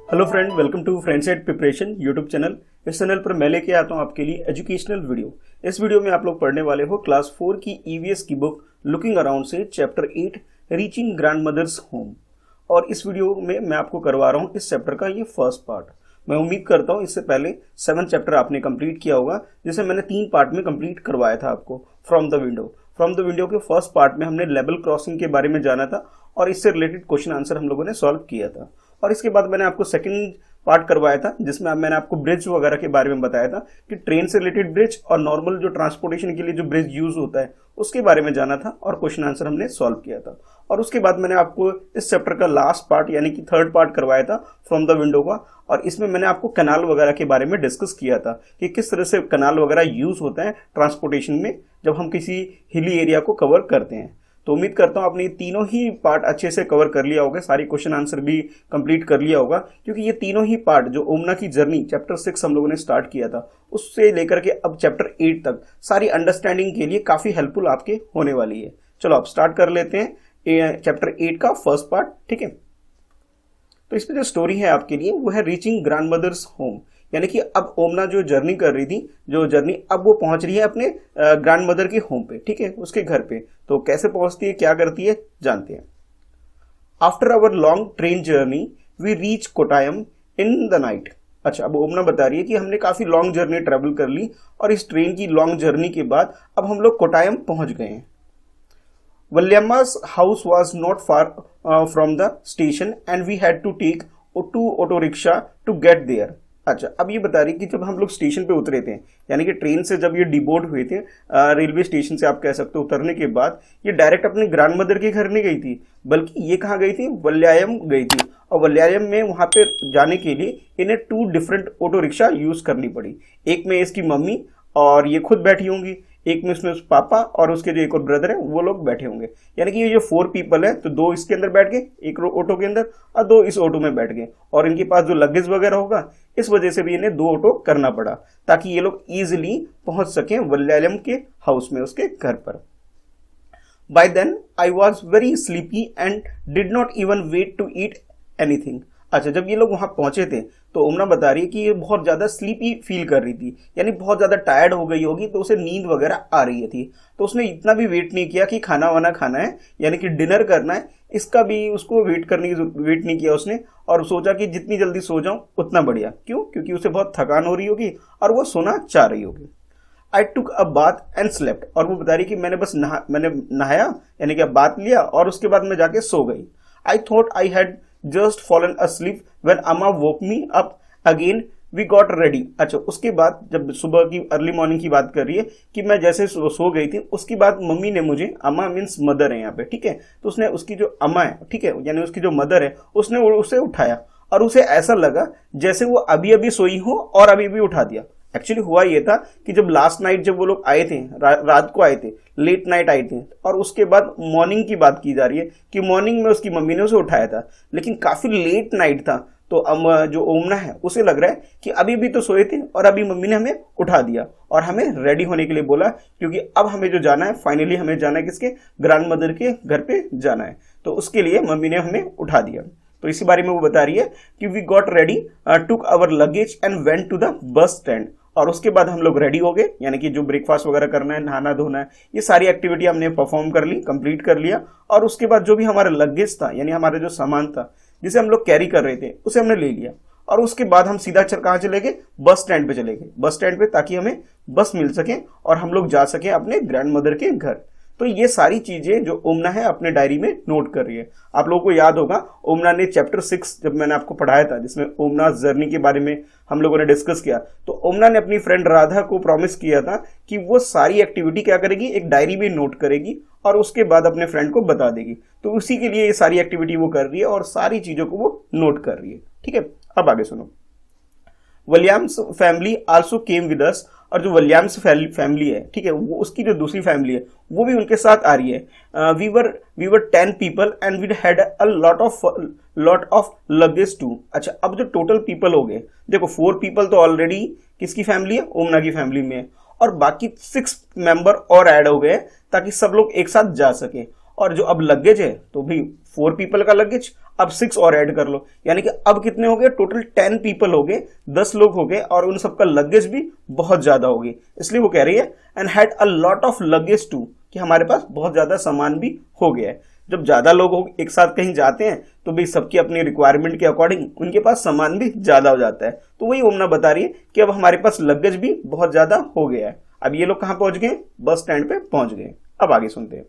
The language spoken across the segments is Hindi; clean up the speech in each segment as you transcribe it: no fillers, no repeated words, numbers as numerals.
Hello friend, welcome to friends at preparation YouTube channel. इस चैनल पर मैं लेके आता हूँ आपके लिए एजुकेशनल वीडियो। इस वीडियो में आप लोग पढ़ने वाले हो क्लास 4 की ईवीएस की बुक लुकिंग अराउंड से चैप्टर 8 रीचिंग ग्रैंडमदर्स होम। और इस वीडियो में मैं आपको करवा रहा हूँ इस चैप्टर का ये फर्स्ट पार्ट। मैं उम्मीद करता हूँ इससे पहले 7 चैप्टर आपने कंप्लीट किया होगा, जिसे मैंने 3 पार्ट में कंप्लीट करवाया था आपको। फ्रॉम द विंडो के फर्स्ट पार्ट में हमने लेवल क्रॉसिंग के बारे में जाना था और इससे रिलेटेड क्वेश्चन आंसर हम लोगों ने सॉल्व किया था। और इसके बाद मैंने आपको सेकंड पार्ट करवाया था, जिसमें मैंने आपको ब्रिज वगैरह के बारे में बताया था कि ट्रेन से रिलेटेड ब्रिज और नॉर्मल जो ट्रांसपोर्टेशन के लिए जो ब्रिज यूज होता है उसके बारे में जाना था और क्वेश्चन आंसर हमने सॉल्व किया था। और उसके बाद मैंने आपको इस चैप्टर का लास्ट पार्ट यानी कि थर्ड पार्ट करवाया था फ्रॉम द विंडो का, और इसमें मैंने आपको कनाल वगैरह के बारे में डिस्कस किया था कि किस तरह से कनाल वगैरह यूज होता है ट्रांसपोर्टेशन में जब हम किसी हिली एरिया को कवर करते हैं। तो उम्मीद करता हूँ आपने तीनों ही पार्ट अच्छे से कवर कर लिया होगा, सारी क्वेश्चन आंसर भी कंप्लीट कर लिया होगा, क्योंकि ये तीनों ही पार्ट जो ओमना की जर्नी चैप्टर 6 हम लोगों ने स्टार्ट किया था उससे लेकर के अब चैप्टर 8 तक सारी अंडरस्टैंडिंग के लिए काफ़ी हेल्पफुल आपके होने वाली है। चलो आप स्टार्ट कर लेते हैं चैप्टर 8 का फर्स्ट पार्ट, ठीक है। तो इसमें जो स्टोरी है आपके लिए वो है रीचिंग ग्रैंडमदर्स होम, यानी कि अब ओमना जो जर्नी कर रही थी, जो जर्नी अब वो पहुंच रही है अपने ग्रैंडमदर के होम पे, ठीक है, उसके घर पे। तो कैसे पहुंचती है, क्या करती है, जानते हैं। After our long train journey we reach Kottayam in the night. अच्छा, अब ओमना बता रही है कि हमने काफी लॉन्ग जर्नी ट्रेवल कर ली और इस ट्रेन की लॉन्ग जर्नी के बाद अब हम लोग कोटायम पहुंच गए हैं। Valyamma's house was not far from the station and we had to take 2 auto rickshaw to get there. अच्छा, अब ये बता रही कि जब हम लोग स्टेशन पे उतरे थे, यानी कि ट्रेन से जब ये डिबोर्ड हुए थे रेलवे स्टेशन से, आप कह सकते हो उतरने के बाद, ये डायरेक्ट अपने ग्रैंडमदर के घर नहीं गई थी, बल्कि ये कहाँ गई थी, वल्यायम गई थी। और वल्यायम में वहाँ पे जाने के लिए इन्हें 2 डिफरेंट ऑटो रिक्शा यूज करनी पड़ी। एक में इसकी मम्मी और ये खुद बैठी होंगी, एक में उसमें पापा और उसके जो एक और ब्रदर है वो लोग बैठे होंगे। यानी कि ये जो 4 पीपल है, तो 2 इसके अंदर बैठ गए, एक ऑटो के अंदर, और 2 इस ऑटो में बैठ गए। और इनके पास जो लगेज वगैरह होगा, इस वजह से भी इन्हें 2 ऑटो करना पड़ा ताकि ये लोग इजिली पहुंच सकें वल्यायम के हाउस में, उसके घर पर। By then I was very sleepy and did not even wait to eat anything. अच्छा, जब ये लोग वहां पहुंचे थे तो ओमना बता रही है कि ये बहुत ज्यादा स्लीपी फील कर रही थी, यानी बहुत ज्यादा टायर्ड हो गई होगी, तो उसे नींद वगैरह आ रही थी। तो उसने इतना भी वेट नहीं किया कि खाना वाना खाना है, यानी कि डिनर करना है, इसका भी उसको वेट नहीं किया उसने, और सोचा कि जितनी जल्दी सो जाऊं उतना बढ़िया। क्यों? क्योंकि उसे बहुत थकान हो रही होगी और वो सोना चाह रही होगी। आई टुक अ बाथ एंड स्लेप्ट, और वो बता रही कि मैंने नहाया, यानी कि बाथ लिया और उसके बाद मैं जाके सो गई। I thought I had just fallen asleep when अम्मा woke me up again we got ready। अच्छा, उसके बाद जब सुबह की अर्ली मॉर्निंग की बात कर रही है कि मैं जैसे सो गई थी, उसके बाद मम्मी ने मुझे, अम्मा मीन्स मदर है यहाँ पे, ठीक है, तो उसने उसकी जो अम्मा है, ठीक है, यानी उसकी जो मदर है, उसने उसे उठाया और उसे ऐसा लगा जैसे वो अभी अभी सोई हो और अभी भी उठा दिया। एक्चुअली हुआ ये था कि जब लास्ट नाइट जब वो लोग आए थे, रात को आए थे, लेट नाइट आए थे, और उसके बाद मॉर्निंग की बात की जा रही है कि मॉर्निंग में उसकी मम्मी ने उसे उठाया था, लेकिन काफी लेट नाइट था। तो अब जो ओमना है उसे लग रहा है कि अभी भी तो सोए थे और अभी मम्मी ने हमें उठा दिया और हमें रेडी होने के लिए बोला, क्योंकि अब हमें जो जाना है, फाइनली हमें जाना है किसके, ग्रैंडमदर के घर पे जाना है। तो उसके लिए मम्मी ने हमें उठा दिया। तो इसी बारे में वो बता रही है कि we got ready, took our luggage and went to the bus stand. और उसके बाद हम लोग रेडी हो गए, यानी कि जो ब्रेकफास्ट वगैरह करना है, नहाना धोना है, ये सारी एक्टिविटी हमने परफॉर्म कर ली, कंप्लीट कर लिया। और उसके बाद जो भी हमारा लगेज था, यानी हमारा जो सामान था जिसे हम लोग कैरी कर रहे थे, उसे हमने ले लिया। और उसके बाद हम सीधा कहाँ चले गए, बस स्टैंड पे चले गए, बस स्टैंड पे, ताकि हमें बस मिल सके और हम लोग जा सके अपने ग्रैंडमदर के घर। तो ये सारी चीजें जो ओमना है अपने डायरी में नोट कर रही है। आप लोगों को याद होगा ओमना ने चैप्टर 6 जब मैंने आपको पढ़ाया था, जिसमें ओमना जर्नी के बारे में हम लोगों ने डिस्कस किया, तो ओमना ने अपनी फ्रेंड राधा को प्रॉमिस किया था कि वो सारी एक्टिविटी क्या करेगी, एक डायरी में नोट करेगी और उसके बाद अपने फ्रेंड को बता देगी। तो उसी के लिए ये सारी एक्टिविटी वो कर रही है और सारी चीजों को वो नोट कर रही है, ठीक है। अब आगे सुनो। Williams family also came with us, और जो विलियम्स फैमिली है, ठीक है, वो उसकी जो दूसरी फैमिली है वो भी उनके साथ आ रही है। We were 10 people and we had a lot of luggage too. अच्छा, अब जो टोटल पीपल हो गए, देखो 4 पीपल तो ऑलरेडी किसकी फैमिली है, ओमना की फैमिली में है, और बाकी 6 मेंबर और ऐड हो गए ताकि सब लोग एक साथ जा सके। और जो अब लगेज है, तो भाई 4 पीपल का लगेज अब 6 और ऐड कर लो, यानी कि अब कितने हो गए टोटल 10 पीपल हो गए, 10 लोग हो गए और उन सबका लगेज भी बहुत ज्यादा हो गई। इसलिए वो कह रही है and had a lot of luggage too, कि हमारे पास बहुत ज्यादा सामान भी हो गया है। जब ज्यादा लोग एक साथ कहीं जाते हैं तो भाई सबकी अपनी रिक्वायरमेंट के अकॉर्डिंग उनके पास सामान भी ज्यादा हो जाता है। तो वही ओमना बता रही है कि अब हमारे पास लगेज भी बहुत ज्यादा हो गया है। अब ये लोग कहां पहुंच गए, बस स्टैंड पे पहुंच गए। अब आगे सुनते हैं।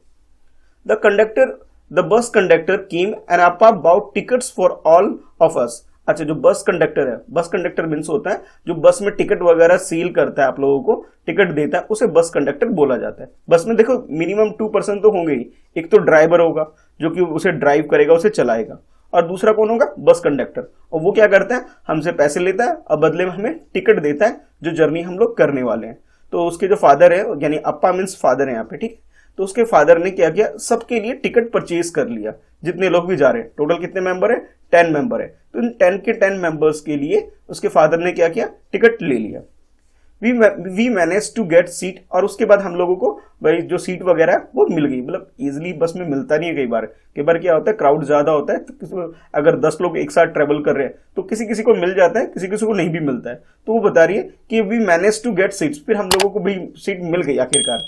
The bus conductor came and Appa bought tickets for all of us. अच्छा, जो बस कंडक्टर है, बस कंडक्टर मीन्स होता है जो बस में टिकट वगैरह सील करता है, आप लोगों को टिकट देता है, उसे बस कंडक्टर बोला जाता है। बस में देखो मिनिमम 2 पर्सन तो होंगे ही। एक तो ड्राइवर होगा जो कि उसे ड्राइव करेगा, उसे चलाएगा, और दूसरा कौन होगा, बस कंडक्टर। और वो क्या करता है, हमसे पैसे लेता है और बदले में हमें टिकट देता है जो जर्नी हम लोग करने वाले हैं। तो उसके जो फादर है, यानी अप्पा मीन्स फादर है यहाँ पे, ठीक। तो उसके फादर ने क्या किया, सबके लिए टिकट परचेज कर लिया, जितने लोग भी जा रहे हैं। टोटल कितने मेंबर है, 10 मेंबर है। तो इन 10 के 10 मेंबर्स के लिए उसके फादर ने क्या किया, टिकट ले लिया। We manage to get seat, और उसके बाद हम लोगों को भाई जो सीट वगैरह है वो मिल गई। मतलब इजीली बस में मिलता नहीं है, कई बार क्या होता है, क्राउड ज्यादा होता है, तो अगर 10 लोग एक साथ ट्रेवल कर रहे हैं तो किसी किसी को मिल जाता है, किसी किसी को नहीं भी मिलता है। तो वो बता रही है कि we manage to get seats, फिर हम लोगों को भी सीट मिल गई आखिरकार।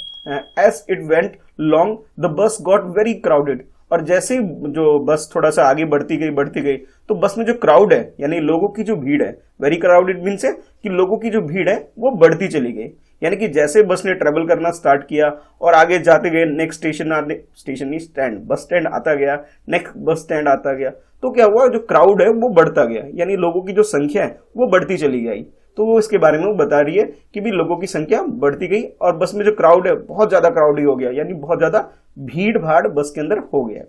As it went long the bus got very crowded, और जैसे ही जो बस थोड़ा सा आगे बढ़ती गई तो बस में जो क्राउड है, यानी लोगों की जो भीड़ है, वेरी क्राउडेड मीन्स है कि लोगों की जो भीड़ है वो बढ़ती चली गई। यानी कि जैसे बस ने ट्रेवल करना स्टार्ट किया और आगे जाते गए, नेक्स्ट स्टेशन बस स्टैंड आता गया, नेक्स्ट बस स्टैंड आता गया, तो क्या हुआ, जो क्राउड है वो बढ़ता गया, यानी लोगों की जो संख्या है वो बढ़ती चली गई। तो वो इसके बारे में वो बता रही है कि भी लोगों की संख्या बढ़ती गई और बस में जो क्राउड है बहुत ज्यादा क्राउड हो गया, यानी बहुत ज्यादा भीड़ भाड़ बस के अंदर हो गया।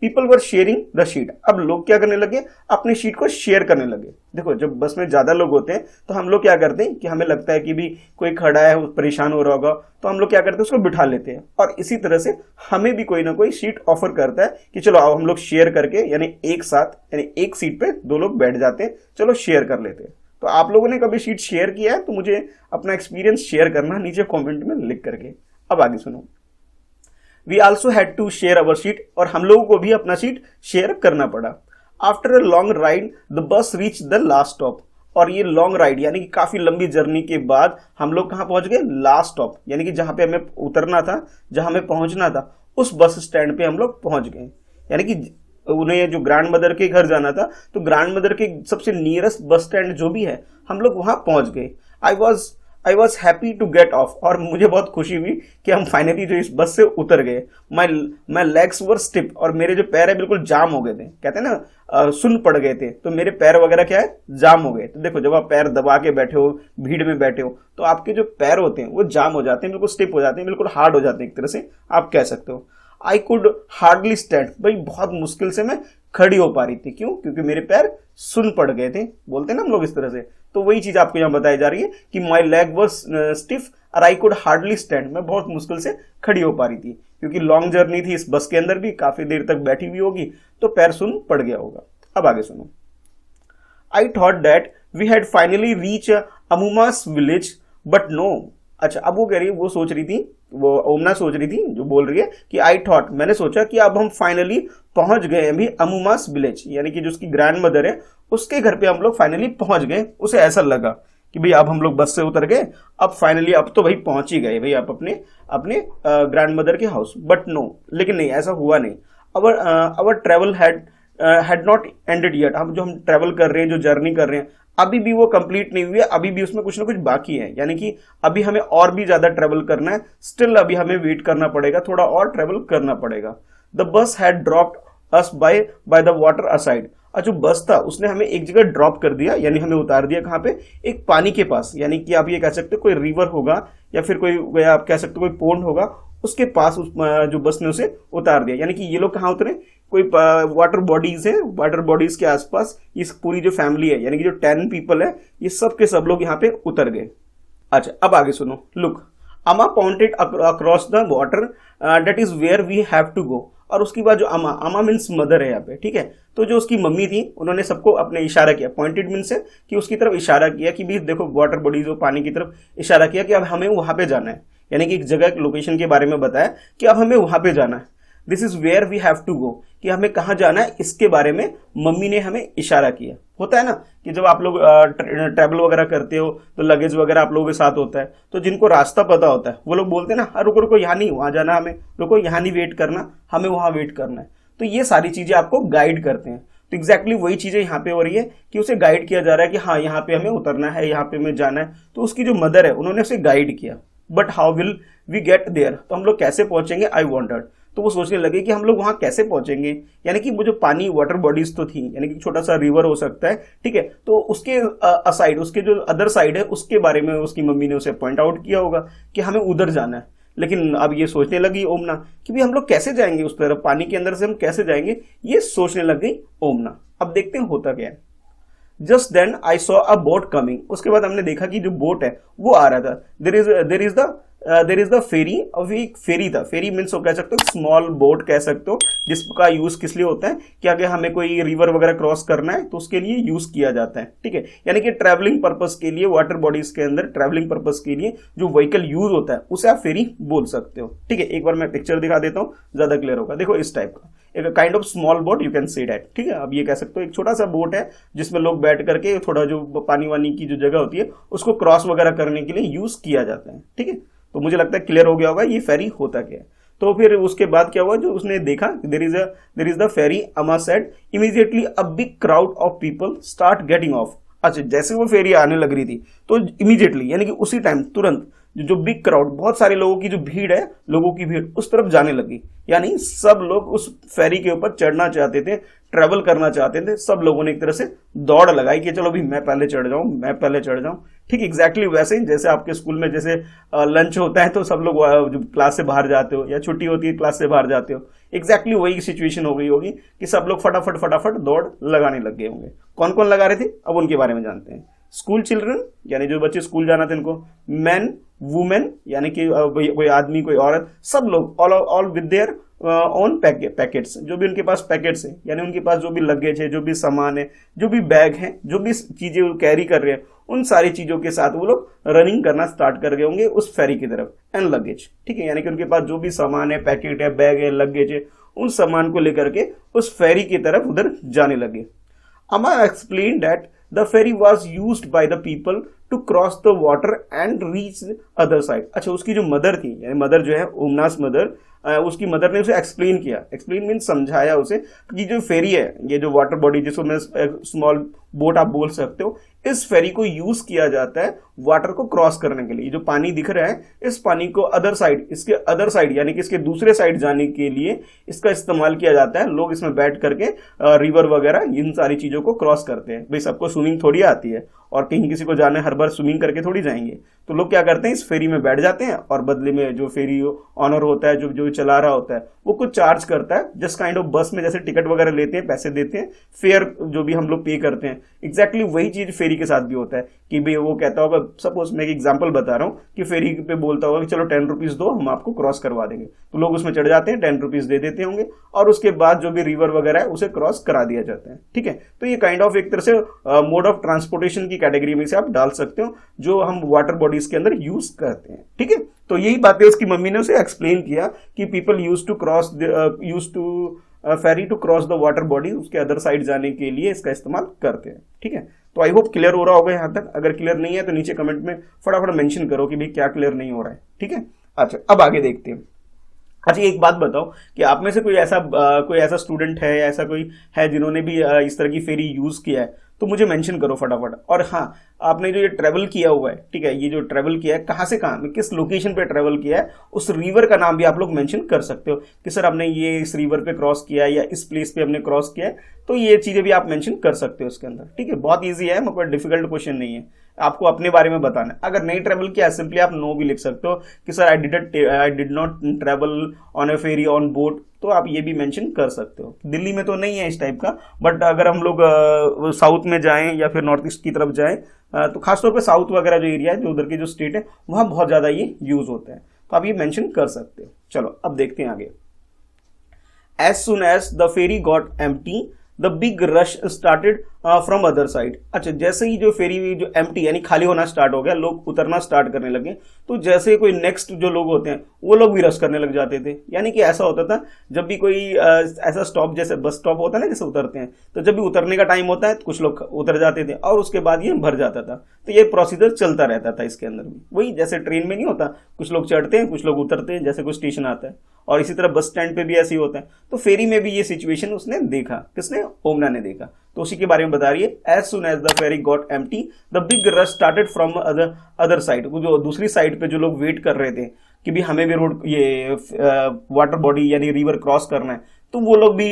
People were sharing the sheet, अब लोग क्या करने लगे, अपनी शीट को शेयर करने लगे। देखो जब बस में ज्यादा लोग होते हैं तो हम लोग क्या करते हैं कि हमें लगता है कि भी कोई खड़ा है, परेशान हो रहा होगा, तो हम लोग क्या करते हैं, उसको बिठा लेते हैं। और इसी तरह से हमें भी कोई ना कोई सीट ऑफर करता है कि चलो आओ हम लोग शेयर करके, यानी एक साथ, यानी एक सीट पे 2 लोग बैठ जाते हैं, चलो शेयर कर लेते हैं। तो आप लोगों ने कभी सीट शेयर किया है तो मुझे अपना एक्सपीरियंस शेयर करना नीचे कमेंट में लिख करके। अब आगे सुनो। We also had to share our seat, और हम लोगों को भी अपना सीट शेयर करना पड़ा। After a long ride the bus reach the last stop, और ये लॉन्ग राइड यानी कि काफी लंबी जर्नी के बाद हम लोग कहाँ पहुंच गए, लास्ट स्टॉप, यानी कि जहां पे हमें उतरना था, जहां हमें पहुंचना था, उस बस स्टैंड पे हम लोग पहुंच गए। यानी कि उन्हें जो ग्रैंड मदर के घर जाना था, तो ग्रैंड मदर के सबसे नियरेस्ट बस स्टैंड जो भी है, हम लोग वहां पहुंच गए। I was happy to get off, और मुझे बहुत खुशी हुई कि हम फाइनली जो इस बस से उतर गए। माई लेग्स वर स्टिफ, और मेरे जो पैर है बिल्कुल जाम हो गए थे, कहते हैं ना सुन पड़ गए थे, तो मेरे पैर वगैरह क्या है, जाम हो गए। तो देखो जब आप पैर दबा के बैठे हो, भीड़ में बैठे हो, तो आपके जो पैर होते हैं वो जाम हो जाते हैं, बिल्कुल स्टिफ हो जाते हैं, बिल्कुल हार्ड हो जाते हैं, एक तरह से आप कह सकते हो। आई कुड हार्डली स्टैंड, भाई बहुत मुश्किल से मैं खड़ी हो पा रही थी। क्यों? क्योंकि मेरे पैर सुन पड़ गए थे, बोलते हैं ना हम लोग इस तरह से। तो वही चीज आपको यहाँ बताई जा रही है कि माई लेग वॉज स्टिफ और आई कुड हार्डली स्टैंड, मैं बहुत मुश्किल से खड़ी हो पा रही थी, क्योंकि लॉन्ग जर्नी थी, इस बस के अंदर भी काफी देर तक बैठी हुई होगी, तो पैर सुन पड़ गया होगा। अब आगे सुनो। I thought that we had finally reach अमुमास विलेज बट नो। अच्छा, अब वो कह रही है, वो सोच रही थी, वो ओमना सोच रही थी, जो बोल रही है कि आई थॉट, मैंने सोचा कि अब हम फाइनली पहुंच गए अभी अमुमास विलेज, यानी कि जो उसकी ग्रैंड मदर है उसके घर पे हम लोग फाइनली पहुंच गए। उसे ऐसा लगा कि भाई अब हम लोग बस से उतर गए, अब फाइनली अब तो भाई पहुंच ही गए भाई आप अपने ग्रैंड मदर के हाउस। बट नो, लेकिन नहीं, ऐसा हुआ नहीं। Our travel had not ended yet, अब जो हम ट्रेवल कर रहे हैं, जो जर्नी कर रहे हैं, अभी भी वो कंप्लीट नहीं हुई है, अभी भी उसमें कुछ ना कुछ बाकी है, यानी कि अभी हमें और भी ज्यादा ट्रेवल करना है, स्टिल अभी हमें वेट करना पड़ेगा, थोड़ा और ट्रेवल करना पड़ेगा। The bus had dropped us by the water aside, और जो बस था उसने हमें एक जगह ड्रॉप कर दिया, यानी हमें उतार दिया कहाँ पे, एक पानी के पास, यानी कि आप ये कह सकते हो कोई रिवर होगा या फिर कोई, आप कह सकते हो कोई पोंड होगा, उसके पास जो बस ने उसे उतार दिया। यानी कि ये लोग कहाँ उतरे, कोई वाटर बॉडीज है, वाटर बॉडीज के आसपास इस पूरी जो फैमिली है, यानी कि जो 10 पीपल है, ये सब के सब लोग यहाँ पे उतर गए। अच्छा, अब आगे सुनो। Look, Amma pointed across the water, that is where we have to go. और उसके बाद जो अमा मीन्स मदर है यहाँ पे, ठीक है। तो जो उसकी मम्मी थी, उन्होंने सबको अपने इशारा किया, पॉइंटेड मीन्स है कि उसकी तरफ इशारा किया कि भी देखो वाटर बॉडीज हो, पानी की तरफ इशारा किया कि अब हमें वहां पे जाना है, यानी कि एक जगह लोकेशन के बारे में बताया कि अब हमें वहां पे जाना है। This is where we have to go, कि हमें कहाँ जाना है इसके बारे में मम्मी ने हमें इशारा किया। होता है ना कि जब आप लोग ट्रैवल वगैरह करते हो तो लगेज वगैरह आप लोगों के साथ होता है, तो जिनको रास्ता पता होता है वो लोग बोलते हैं ना, हाँ रुको रुको यहाँ नहीं वहाँ जाना, हमें रुको यहाँ नहीं वेट करना, हमें वहाँ वेट करना है। तो ये सारी चीजें आपको गाइड करते हैं। तो एग्जैक्टली वही चीजें यहाँ पे हो रही है कि उसे गाइड किया जा रहा है कि हाँ यहाँ पे हमें उतरना है, यहाँ पे हमें जाना है। तो उसकी जो मदर है उन्होंने उसे गाइड किया। But how will we get there, तो हम लोग कैसे पहुंचेंगे, आई वॉन्टेड। तो वो सोचने लगे कि हम लोग वहां कैसे पहुंचेंगे, यानी कि वो जो पानी वाटर बॉडीज तो थी, यानी कि छोटा सा रिवर हो सकता है, ठीक है, तो उसके असाइड, उसके जो अदर साइड है उसके बारे में उसकी मम्मी ने उसे पॉइंट आउट किया होगा कि हमें उधर जाना है। लेकिन अब ये सोचने लगी ओमना कि भी हम लोग कैसे जाएंगे उस तरफ, पानी के अंदर से हम कैसे जाएंगे, ये सोचने लग गई ओमना। अब देखते हैं होता क्या है। Just then I saw a boat coming, उसके बाद हमने देखा कि जो बोट है वो आ रहा था। देर इज द फेरी, अब एक फेरी था। फेरी मीन्स कह सकते हो स्मॉल बोट कह सकते हो, जिसका यूज किस लिए होता है कि अगर हमें कोई रिवर वगैरह क्रॉस करना है तो उसके लिए यूज किया जाता है, ठीक है। यानी कि ट्रैवलिंग पर्पस के लिए, वाटर बॉडीज के अंदर ट्रैवलिंग पर्पस के लिए जो व्हीकल यूज होता है उसे आप फेरी बोल सकते हो, ठीक है। एक बार मैं पिक्चर दिखा देता हूँ, ज्यादा क्लियर होगा। देखो इस टाइप का एक kind of small boat you can see that, ठीक है। अब ये कह सकते हो एक छोटा सा बोट है जिसमें लोग बैठ करके थोड़ा जो पानी वानी की जो जगह होती है उसको क्रॉस वगैरह करने के लिए यूज किया जाता है, ठीक है। तो मुझे लगता है क्लियर हो गया होगा ये फेरी होता क्या है। तो फिर उसके बाद क्या हुआ, जो उसने देखा देर इज द फेरी, अमा said immediately a big crowd of people start getting off. अच्छा, जैसे वो फेरी आने लग रही थी तो इमीडिएटली यानी कि उसी टाइम तुरंत जो बिग क्राउड, बहुत सारे लोगों की जो भीड़ है, लोगों की भीड़ उस तरफ जाने लगी। यानी सब लोग उस फेरी के ऊपर चढ़ना चाहते थे, ट्रेवल करना चाहते थे। सब लोगों ने एक तरह से दौड़ लगाई कि चलो भी मैं पहले चढ़ जाऊं, मैं पहले चढ़ जाऊं, ठीक। एग्जैक्टली वैसे ही जैसे आपके स्कूल में जैसे लंच होता है तो सब लोग जो क्लास से बाहर जाते हो, या छुट्टी होती है क्लास से बाहर जाते हो, एग्जैक्टली वही सिचुएशन हो गई होगी कि सब लोग फटाफट फटाफट दौड़ लगाने लग गए होंगे। कौन कौन लगा रहे थे अब उनके बारे में जानते हैं। स्कूल चिल्ड्रन, यानी जो बच्चे स्कूल जाना थे उनको, मैन, वुमेन यानी कि कोई आदमी कोई औरत, सब लोग, all with their on packets, जो भी उनके पास पैकेट्स है, यानी उनके पास जो भी लगेज है, जो भी सामान है, जो भी बैग है, जो भी चीजें वो कैरी कर रहे हैं, उन सारी चीजों के साथ वो लोग रनिंग करना स्टार्ट कर गए होंगे उस फेरी की तरफ। एंड लगेज, ठीक है, यानी कि उनके पास जो भी सामान है, पैकेट है, बैग है, लगेज है, उन सामान को लेकर के उस फेरी की तरफ उधर जाने लगे। अमा explain that the ferry was used by the people to cross the water and reach the other side। अच्छा, उसकी जो मदर थी, यानी मदर जो है ओमनास मदर, उसकी मदर ने उसे एक्सप्लेन किया। एक्सप्लेन मीन समझाया उसे कि जो फेरी है, ये जो वाटर बॉडी जिसको मैं स्मॉल बोट आप बोल सकते हो, इस फेरी को यूज किया जाता है वाटर को क्रॉस करने के लिए। जो पानी दिख रहा है, इस पानी को अदर साइड, इसके अदर साइड यानी कि इसके दूसरे साइड जाने के लिए इसका इस्तेमाल किया जाता है। लोग इसमें बैठ करके रिवर वगैरह इन सारी चीजों को क्रॉस करते हैं। भाई सबको स्विमिंग थोड़ी आती है, और कहीं किसी को जाना है हर बार स्विमिंग करके थोड़ी जाएंगे। तो लोग क्या करते हैं, इस फेरी में बैठ जाते हैं और बदले में जो फेरी ऑनर होता है, जो चला रहा होता है, वो कुछ चार्ज करता है। जस्ट काइंड ऑफ बस में जैसे टिकट वगैरह लेते हैं, पैसे देते हैं, फेयर जो भी हम लोग पे करते हैं, एग्जैक्टली वही चीज फेरी के साथ भी होता है कि भाई वो कहता होगा, सपोज मैं एक एग्जांपल बता रहा हूँ कि फेरी पे बोलता होगा कि चलो 10 रुपीज दो, हम आपको क्रॉस करवा देंगे। तो लोग उसमें चढ़ जाते हैं, 10 रुपीज दे देते होंगे, और उसके बाद जो भी रिवर वगैरह है उसे क्रॉस करा दिया जाता है, ठीक है। तो ये काइंड ऑफ एक तरह से मोड ऑफ ट्रांसपोर्टेशन की कैटेगरी में से आप डाल सकते हो, जो हम वाटर बॉडीज के अंदर यूज करते हैं, ठीक है। तो यही बातें उसकी मम्मी ने उसे एक्सप्लेन किया कि people use to ferry to cross the water body, उसके अदर साइड जाने के लिए इसका इस्तेमाल करते हैं, ठीक है। तो आई होप क्लियर हो रहा होगा यहाँ तक। अगर क्लियर नहीं है तो नीचे कमेंट में फटाफट मेंशन करो कि भाई क्या क्लियर नहीं हो रहा है, ठीक है। अच्छा, अब आगे देखते हैं। अच्छा, एक बात बताओ कि आप में से कोई ऐसा स्टूडेंट है या ऐसा कोई है जिन्होंने भी इस तरह की फेरी यूज किया है, तो मुझे मेंशन करो फटाफट। और हाँ, आपने जो ये ट्रेवल किया हुआ है, ठीक है, ये जो ट्रेवल किया है कहाँ से कहाँ, किस लोकेशन पे ट्रेवल किया है, उस रिवर का नाम भी आप लोग मेंशन कर सकते हो कि सर हमने ये इस रिवर पे क्रॉस किया है या इस प्लेस पे हमने क्रॉस किया है। तो ये चीजें भी आप मेंशन कर सकते हो इसके अंदर, ठीक है। बहुत ईजी है, कोई डिफिकल्ट क्वेश्चन नहीं है, आपको अपने बारे में बताना है। अगर नहीं ट्रेवल किया, सिंपली आप नो भी लिख सकते हो कि sir I did not travel on a ferry on boat, तो आप ये भी मेंशन कर सकते हो। दिल्ली में तो नहीं है इस टाइप का, बट अगर हम लोग साउथ में जाएं या फिर नॉर्थ ईस्ट की तरफ जाएं, तो खासतौर पे साउथ वगैरह जो एरिया है, जो उधर की जो स्टेट है, वहां बहुत ज्यादा ये यूज होता है, तो आप ये मेंशन कर सकते हो। चलो अब देखते हैं आगे। As soon as the ferry got empty the big rush started from other side. अच्छा, जैसे ही जो फेरी जो एम्प्टी यानी खाली होना स्टार्ट हो गया, लोग उतरना स्टार्ट करने लगे, तो जैसे कोई नेक्स्ट जो लोग होते हैं वो लोग भी रश करने लग जाते थे। यानी कि ऐसा होता था जब भी कोई ऐसा स्टॉप जैसे बस स्टॉप होता है ना, जैसे उतरते हैं, तो जब भी उतरने का टाइम होता है तो कुछ लोग उतर जाते थे और उसके बाद ये भर जाता था। तो ये प्रोसीजर चलता रहता था इसके अंदर भी। वही जैसे ट्रेन में नहीं होता, कुछ लोग चढ़ते हैं कुछ लोग उतरते हैं जैसे कोई स्टेशन आता है, और इसी तरह बस स्टैंड पे भी ऐसे ही होता है। तो फेरी में भी ये सिचुएशन उसने देखा। किसने? ओमना ने देखा। तो उसी के बारे में बता रही है। As soon as the ferry got empty the big rush started from other side. जो दूसरी साइड पे जो लोग वेट कर रहे थे कि भी हमें भी रोड ये वाटर बॉडी यानी रिवर क्रॉस करना है, तो वो लोग भी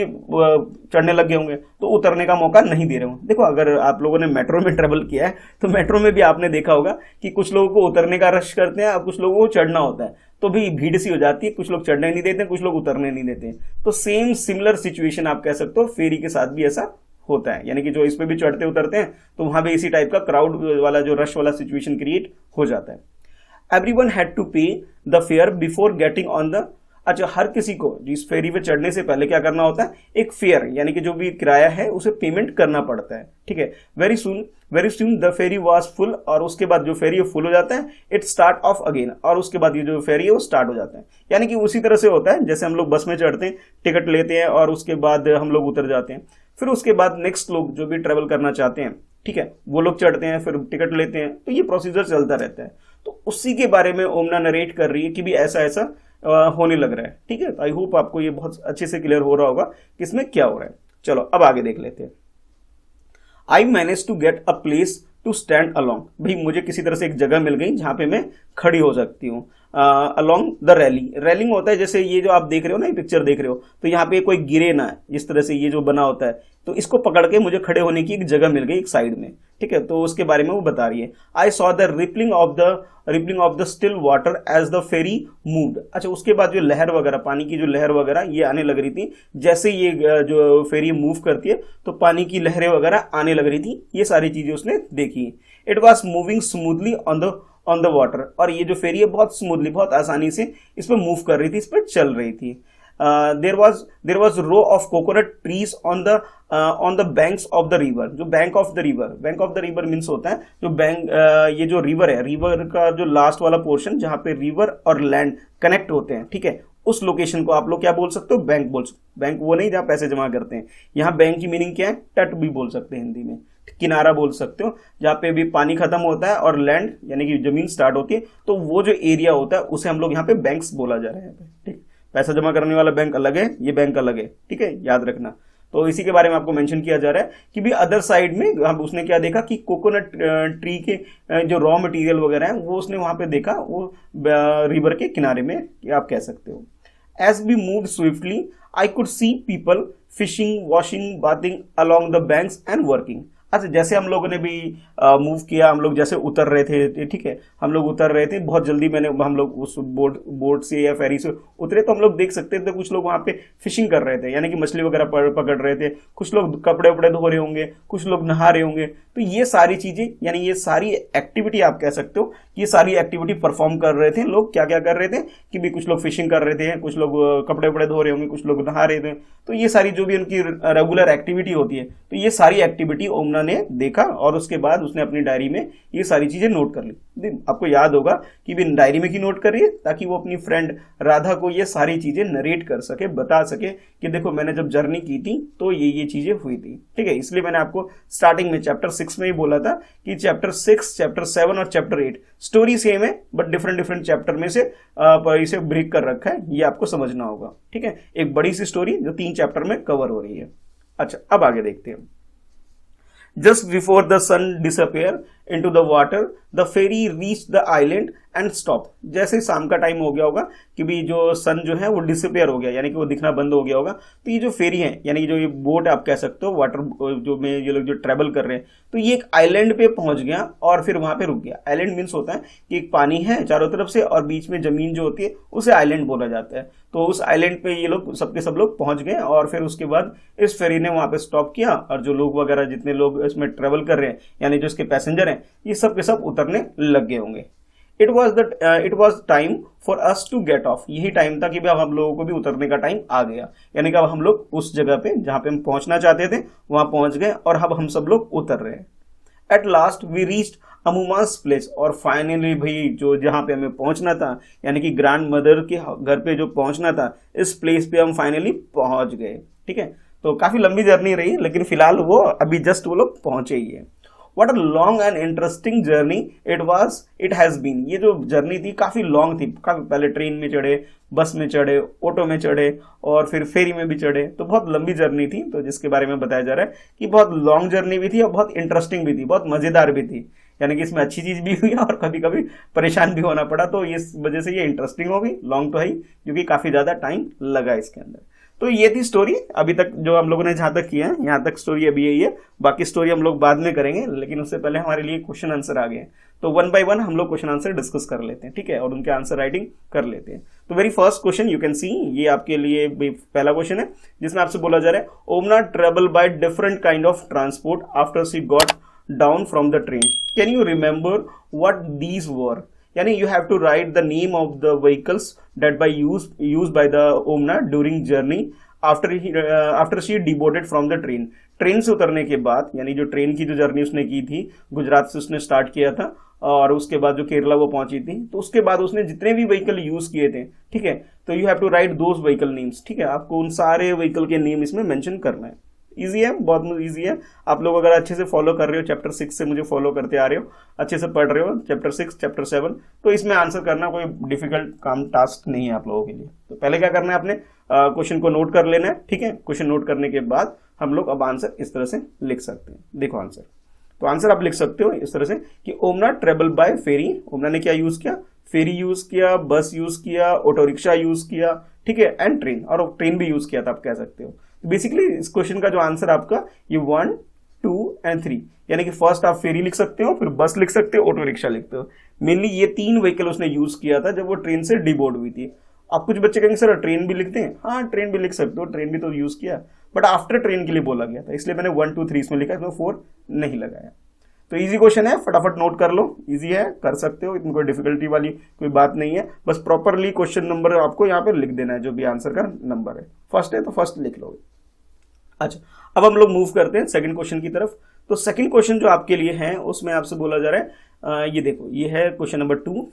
चढ़ने लगे होंगे, तो उतरने का मौका नहीं दे रहे होंगे। देखो, अगर आप लोगों ने मेट्रो में ट्रेवल किया है तो मेट्रो में भी आपने देखा होगा कि कुछ लोगों को उतरने का रश करते हैं और कुछ लोगों को चढ़ना होता है, तो भी भीड़ सी हो जाती है। कुछ लोग चढ़ने नहीं देते, कुछ लोग उतरने नहीं देते। तो सेम सिमिलर सिचुएशन आप कह सकते हो फेरी के साथ भी ऐसा होता है। यानी कि जो इस पे भी चढ़ते उतरते हैं तो वहां भी इसी टाइप का क्राउड वाला जो रश वाला सिचुएशन क्रिएट हो जाता है। एवरीवन हैड टू पे the fair before getting on the. अच्छा, हर किसी को इस फेरी पे चढ़ने से पहले क्या करना होता है? एक फेयर यानी कि जो भी किराया है उसे पेमेंट करना पड़ता है। ठीक है। Very soon the ferry was full. और उसके बाद जो फेरी फुल हो जाता है, इट स्टार्ट ऑफ अगेन। और उसके बाद ये जो फेरी है वो स्टार्ट हो जाता है। यानी कि उसी तरह से होता है जैसे हम लोग बस में चढ़ते हैं, टिकट लेते हैं और उसके बाद हम लोग उतर जाते हैं। फिर उसके बाद नेक्स्ट लोग जो भी ट्रेवल करना चाहते हैं, ठीक है, वो लोग चढ़ते हैं, फिर टिकट लेते हैं। तो ये प्रोसीजर चलता रहता है। तो उसी के बारे में ओमना नरेट कर रही है कि भी ऐसा ऐसा होने लग रहा है। ठीक है। आई होप आपको ये बहुत अच्छे से क्लियर हो रहा होगा कि इसमें क्या हो रहा है। चलो अब आगे देख लेते हैं। I manage to get a place to stand along. भाई मुझे किसी तरह से एक जगह मिल गई जहां पे मैं खड़ी हो सकती हूँ। Along the railing. रैलिंग होता है जैसे ये जो आप देख रहे हो ना, ये पिक्चर देख रहे हो, तो यहाँ पे कोई गिरे ना, जिस तरह से ये जो बना होता है, तो इसको पकड़ के मुझे खड़े होने की एक जगह मिल गई एक साइड में। ठीक है। तो उसके बारे में वो बता रही है। I saw the rippling of the still water as the ferry moved. अच्छा, उसके बाद जो लहर वगैरह, पानी की जो लहर वगैरह ये आने लग रही थी। जैसे ये जो फेरी मूव करती है तो पानी की लहरें वगैरह आने लग रही थी। ये सारी चीजें उसने देखी। It was moving smoothly on the water. और ये जो फेरी है बहुत स्मूथली, बहुत आसानी से इस पर मूव कर रही थी, इस पर चल रही थी। There was row of coconut trees on the banks of the river. जो bank of the river means होता है जो बैंक, ये जो रिवर है, रिवर का जो लास्ट वाला पोर्शन जहां पे रिवर और लैंड कनेक्ट होते हैं, ठीक है, उस लोकेशन को आप लोग क्या बोल सकते हो? बैंक बोल सकते हो। बैंक वो नहीं जहां पैसे जमा करते हैं। यहाँ बैंक की मीनिंग क्या है? तट भी बोल सकते हैं हिंदी में, किनारा बोल सकते हो, जहाँ पे भी पानी खत्म होता है और लैंड यानी कि जमीन स्टार्ट होती है, तो वो जो एरिया होता है उसे हम लोग यहाँ पे बैंक्स बोला जा रहा है। ठीक, पैसा जमा करने वाला बैंक अलग है, ये बैंक अलग है। ठीक है, याद रखना। तो इसी के बारे में आपको मेंशन किया जा रहा है कि भी अदर साइड में अब उसने क्या देखा कि कोकोनट ट्री के जो रॉ मटेरियल वगैरह है वो उसने वहां पे देखा, वो रिवर के किनारे में, आप कह सकते हो। As we move swiftly I could see people fishing, washing, bathing along the banks and working. अच्छा, जैसे हम लोगों ने भी मूव किया, हम लोग जैसे उतर रहे थे, ठीक है, हम लोग उतर रहे थे बहुत जल्दी, हम लोग उस बोट से या फेरी से उतरे, तो हम लोग देख सकते थे कुछ लोग वहाँ पे फिशिंग कर रहे थे, यानी कि मछली वगैरह पकड़ रहे थे। कुछ लोग कपड़े वपड़े धो रहे होंगे, कुछ लोग नहा रहे होंगे। तो ये सारी चीजें यानी ये सारी एक्टिविटी आप कह सकते हो, ये सारी एक्टिविटी परफॉर्म कर रहे थे लोग। क्या क्या कर रहे थे कि भी कुछ लोग फिशिंग कर रहे थे, कुछ लोग कपड़े वपड़े धो रहे होंगे, कुछ लोग नहा रहे थे। तो ये सारी जो भी उनकी रेगुलर एक्टिविटी होती है, तो ये सारी एक्टिविटी ओमना ने देखा और उसके बाद उसने अपनी डायरी में ये सारी चीजें नोट कर ली। आपको याद होगा कि भी डायरी में की नोट कर रही है ताकि वो अपनी फ्रेंड राधा को ये सारी चीजें नरेट कर सके, बता सके कि देखो मैंने जब जर्नी की थी तो ये चीजें हुई थी। ठीक है, इसलिए मैंने आपको स्टार्टिंग में चैप्टर 6 में ही बोला था कि चैप्टर 6, चैप्टर 7 और चैप्टर 8 स्टोरी सेम है, बट डिफरेंट चैप्टर में से इसे ब्रेक कर रखा है, ये आपको समझना होगा। ठीक है, एक बड़ी सी स्टोरी जो 3 चैप्टर में कवर हो रही है। अच्छा, अब आगे देखते हैं। Just before the sun disappear into the water, the ferry reached the island and stopped. जैसे शाम का टाइम हो गया होगा कि भी जो सन जो है वो डिसअपियर हो गया, यानी कि वो दिखना बंद हो गया होगा, तो ये जो फेरी है यानी कि जो ये बोट आप कह सकते हो, वाटर जो में ये लोग जो ट्रेवल कर रहे हैं, तो ये एक आइलैंड पे पहुंच गया और फिर वहां पे रुक गया। आइलैंड मीन्स होता है कि एक पानी है चारों तरफ से और बीच में जमीन जो होती है उसे आइलैंड बोला जाता है। तो उस आइलैंड पे ये लोग सबके सब लोग पहुंच गए और फिर उसके बाद इस फेरी ने वहां पे स्टॉप किया और जो लोग वगैरह जितने लोग इसमें ट्रेवल कर रहे हैं यानी जो इसके पैसेंजर हैं, ये सब के सब उतरने लग गए होंगे। It was time for us to get off, यही टाइम था कि अब हम लोगों को भी उतरने का टाइम आ गया, यानी कि अब हम लोग उस जगह पे जहां पे हम पहुंचना चाहते थे वहां पहुंच गए और अब हम सब लोग उतर रहे हैं। एट लास्ट वी रीच्ड अमूमास प्लेस, और फाइनली भाई जो जहां पे हमें पहुंचना था, यानी कि ग्रैंड मदर के घर पे जो पहुंचना था, इस प्लेस पे हम फाइनली पहुंच गए। ठीक है, तो काफी लंबी जर्नी रही, लेकिन फिलहाल वो अभी जस्ट वो लोग पहुंचे ही है। What a long and interesting journey it has been। ये जो जर्नी थी काफी लॉन्ग थी, काफी पहले ट्रेन में चढ़े, बस में चढ़े, ऑटो में चढ़े और फिर फेरी में भी चढ़े, तो बहुत लंबी जर्नी थी। तो जिसके बारे में बताया जा रहा है कि बहुत लॉन्ग जर्नी भी थी और बहुत इंटरेस्टिंग भी थी, बहुत मजेदार भी थी, यानी कि इसमें अच्छी चीज भी हुई और कभी कभी परेशान भी होना पड़ा, तो इस वजह से ये इंटरेस्टिंग हो गई। लॉन्ग तो है ही, क्योंकि काफी ज्यादा टाइम लगा इसके अंदर। तो ये थी स्टोरी अभी तक जो हम लोगों ने जहां तक किया है, यहाँ तक स्टोरी अभी यही है, बाकी स्टोरी हम लोग बाद में करेंगे, लेकिन उससे पहले हमारे लिए क्वेश्चन आंसर आ गए, तो वन बाय वन हम लोग क्वेश्चन आंसर डिस्कस कर लेते हैं, ठीक है, और उनके आंसर राइटिंग कर लेते हैं। तो very first question you can see, ये आपके लिए पहला क्वेश्चन है जिसमें आपसे बोला जा रहा है, Omana travel by different kind of transport after she got down from the train, can you remember what these were, यानी you have to write the name of the vehicles that by used by the Omana during journey after she deboarded from the train. Train से उतरने के बाद, यानी जो ट्रेन की जो जर्नी उसने की थी, गुजरात से उसने स्टार्ट किया था और उसके बाद जो केरला वो पहुंची थी, तो उसके बाद उसने जितने भी व्हीकल यूज किए थे, ठीक है, तो you have to write those vehicle names. ठीक है, आपको उन सारे व्हीकल के नेम इसमें मेंशन करना है। इजी है, बहुत इजी है। आप लोग अगर अच्छे से फॉलो कर रहे हो, चैप्टर 6 से मुझे फॉलो करते आ रहे हो, अच्छे से पढ़ रहे हो चैप्टर 6 चैप्टर 7, तो इसमें आंसर करना कोई डिफिकल्ट काम टास्क नहीं है आप लोगों के लिए। तो पहले क्या करना है, आपने क्वेश्चन को नोट कर लेना है, ठीक है। क्वेश्चन नोट करने के बाद हम लोग अब आंसर इस तरह से लिख सकते हैं। देखो आंसर, तो आंसर आप लिख सकते हो इस तरह से कि ओमना ट्रेवल बाय फेरी, ओमना ने क्या यूज किया, फेरी यूज किया, बस यूज किया, ऑटो रिक्शा यूज किया, ठीक है, एंड ट्रेन, और ट्रेन भी यूज किया था, आप कह सकते हो। बेसिकली इस क्वेश्चन का जो आंसर आपका ये 1, 2 एंड 3, यानी कि फर्स्ट आप फेरी लिख सकते हो, फिर बस लिख सकते हो, ऑटो रिक्शा लिखते हो। मेनली ये 3 व्हीकल उसने यूज किया था जब वो ट्रेन से डिबोर्ड हुई थी। अब कुछ बच्चे कहेंगे सर ट्रेन भी लिखते हैं, हाँ ट्रेन भी लिख सकते हो, ट्रेन भी तो यूज किया, बट आफ्टर ट्रेन के लिए बोला गया था, इसलिए मैंने 1, 2, 3 इसमें लिखा, इसमें 4 नहीं लगाया। तो इजी क्वेश्चन है, फटाफट नोट कर लो, इजी है, कर सकते हो, इतनी कोई डिफिकल्टी वाली कोई बात नहीं है। बस प्रॉपरली क्वेश्चन नंबर आपको यहाँ पे लिख देना है, जो भी आंसर का नंबर है, फर्स्ट है तो फर्स्ट लिख लोगे। अच्छा, अब हम लोग मूव करते हैं सेकंड क्वेश्चन की तरफ। तो सेकंड क्वेश्चन जो आपके लिए है उसमें आपसे बोला जा रहा है, ये देखो, ये है question number 2,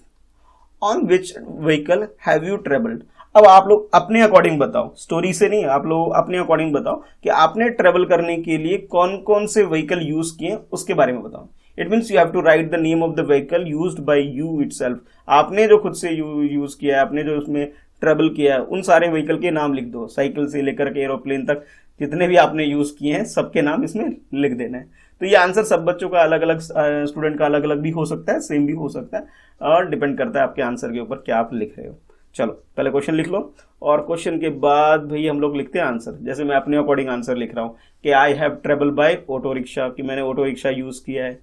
on which vehicle have you travelled. अब आप लोग अपने अकॉर्डिंग बताओ, स्टोरी से नहीं, आप लोग अपने अकॉर्डिंग बताओ कि आपने ट्रेवल करने के लिए कौन कौन से व्हीकल यूज किए, उसके बारे में बताओ। It means you have to write the name of the vehicle used by you itself. आपने जो खुद से यूज किया है, आपने जो उसमें ट्रेवल किया है, उन सारे व्हीकल के नाम लिख दो, साइकिल से लेकर के एरोप्लेन तक जितने भी आपने यूज किए हैं सबके नाम इसमें लिख देना है। तो ये आंसर सब बच्चों का अलग अलग, स्टूडेंट का अलग अलग भी हो सकता है, सेम भी हो सकता है, और डिपेंड करता है आपके आंसर के ऊपर क्या आप लिख रहे हो। चलो पहले क्वेश्चन लिख लो, और क्वेश्चन के बाद भाई हम लोग लिखते हैं आंसर। जैसे मैं अपने अकॉर्डिंग आंसर लिख रहा हूँ कि I have travel by auto rickshaw, कि मैंने ऑटो रिक्शा यूज किया है,